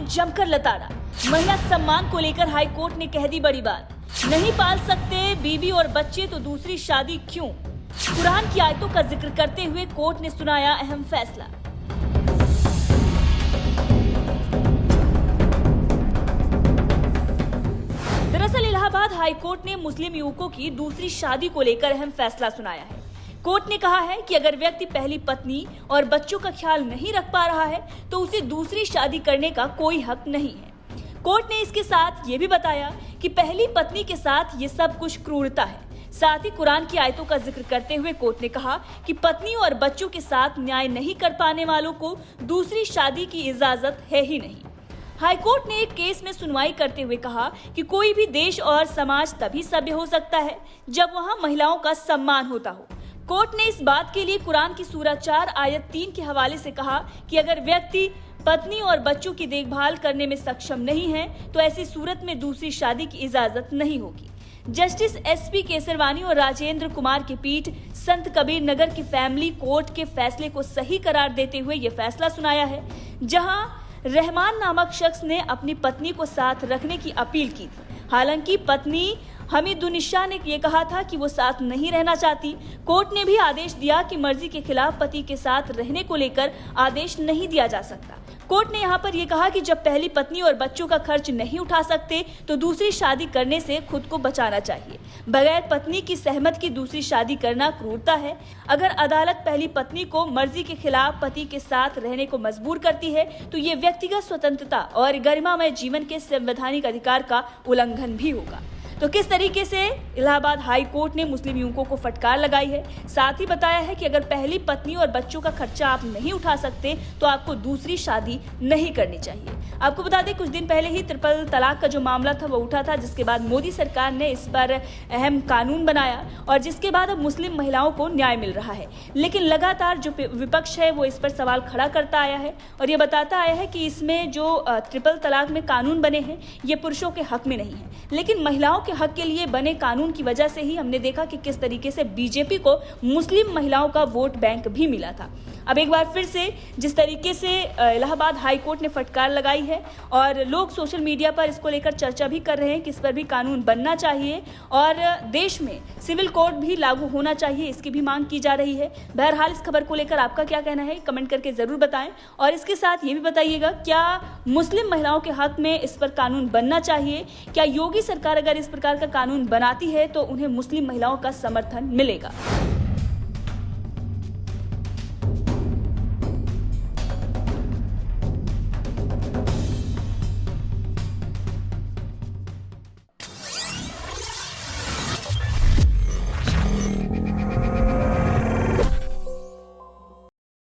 जमकर लताड़ा। महिला सम्मान को लेकर हाई कोर्ट ने कह दी बड़ी बात। नहीं पाल सकते बीवी और बच्चे तो दूसरी शादी क्यों? कुरान की आयतों का जिक्र करते हुए कोर्ट ने सुनाया अहम फैसला। दरअसल इलाहाबाद हाई कोर्ट ने मुस्लिम युवकों की दूसरी शादी को लेकर अहम फैसला सुनाया है। कोर्ट ने कहा है कि अगर व्यक्ति पहली पत्नी और बच्चों का ख्याल नहीं रख पा रहा है तो उसे दूसरी शादी करने का कोई हक नहीं है। कोर्ट ने इसके साथ ये भी बताया कि पहली पत्नी के साथ ये सब कुछ क्रूरता है। साथ ही कुरान की आयतों का जिक्र करते हुए कोर्ट ने कहा कि पत्नी और बच्चों के साथ न्याय नहीं कर पाने वालों को दूसरी शादी की इजाजत है ही नहीं। हाईकोर्ट ने एक केस में सुनवाई करते हुए कहा कि कोई भी देश और समाज तभी सभ्य हो सकता है जब वहां महिलाओं का सम्मान होता हो। कोर्ट ने इस बात के लिए कुरान की सूरा 4 आयत 3 के हवाले से कहा कि अगर व्यक्ति पत्नी और बच्चों की देखभाल करने में सक्षम नहीं है तो ऐसी सूरत में दूसरी शादी की इजाजत नहीं होगी। जस्टिस एसपी केसरवानी और राजेंद्र कुमार की पीठ संत कबीर नगर की फैमिली कोर्ट के फैसले को सही करार देते हुए ये फैसला सुनाया है, जहां रहमान नामक शख्स ने अपनी पत्नी को साथ रखने की अपील की थी। हालांकि पत्नी हमीदुन्निसा ने यह कहा था कि वो साथ नहीं रहना चाहती। कोर्ट ने भी आदेश दिया कि मर्जी के खिलाफ पति के साथ रहने को लेकर आदेश नहीं दिया जा सकता। कोर्ट ने यहाँ पर यह कहा कि जब पहली पत्नी और बच्चों का खर्च नहीं उठा सकते तो दूसरी शादी करने से खुद को बचाना चाहिए। बगैर पत्नी की सहमति की दूसरी शादी करना क्रूरता है। अगर अदालत पहली पत्नी को मर्जी के खिलाफ पति के साथ रहने को मजबूर करती है तो ये व्यक्तिगत स्वतंत्रता और गरिमामय जीवन के संवैधानिक अधिकार का उल्लंघन भी होगा। तो किस तरीके से इलाहाबाद हाई कोर्ट ने मुस्लिम युवकों को फटकार लगाई है, साथ ही बताया है कि अगर पहली पत्नी और बच्चों का खर्चा आप नहीं उठा सकते तो आपको दूसरी शादी नहीं करनी चाहिए। आपको बता दें कुछ दिन पहले ही ट्रिपल तलाक का जो मामला था वो उठा था, जिसके बाद मोदी सरकार ने इस पर अहम कानून बनाया और जिसके बाद अब मुस्लिम महिलाओं को न्याय मिल रहा है। लेकिन लगातार जो विपक्ष है वो इस पर सवाल खड़ा करता आया है और ये बताता आया है कि इसमें जो ट्रिपल तलाक में कानून बने हैं ये पुरुषों के हक में नहीं है, लेकिन महिलाओं के हक के लिए बने कानून की वजह से ही हमने देखा कि किस तरीके से बीजेपी को मुस्लिम महिलाओं का वोट बैंक भी मिला था। अब एक बार फिर से जिस तरीके से इलाहाबाद हाई कोर्ट ने फटकार लगाई है और लोग सोशल मीडिया पर इसको लेकर चर्चा भी कर रहे हैं कि इस पर भी कानून बनना चाहिए और देश में सिविल कोड भी लागू होना चाहिए, इसकी भी मांग की जा रही है। बहरहाल इस खबर को लेकर आपका क्या कहना है कमेंट करके जरूर बताएं और इसके साथ ये भी बताइएगा क्या मुस्लिम महिलाओं के हक में इस पर कानून बनना चाहिए? क्या योगी सरकार अगर इस प्रकार का कानून बनाती है तो उन्हें मुस्लिम महिलाओं का समर्थन मिलेगा?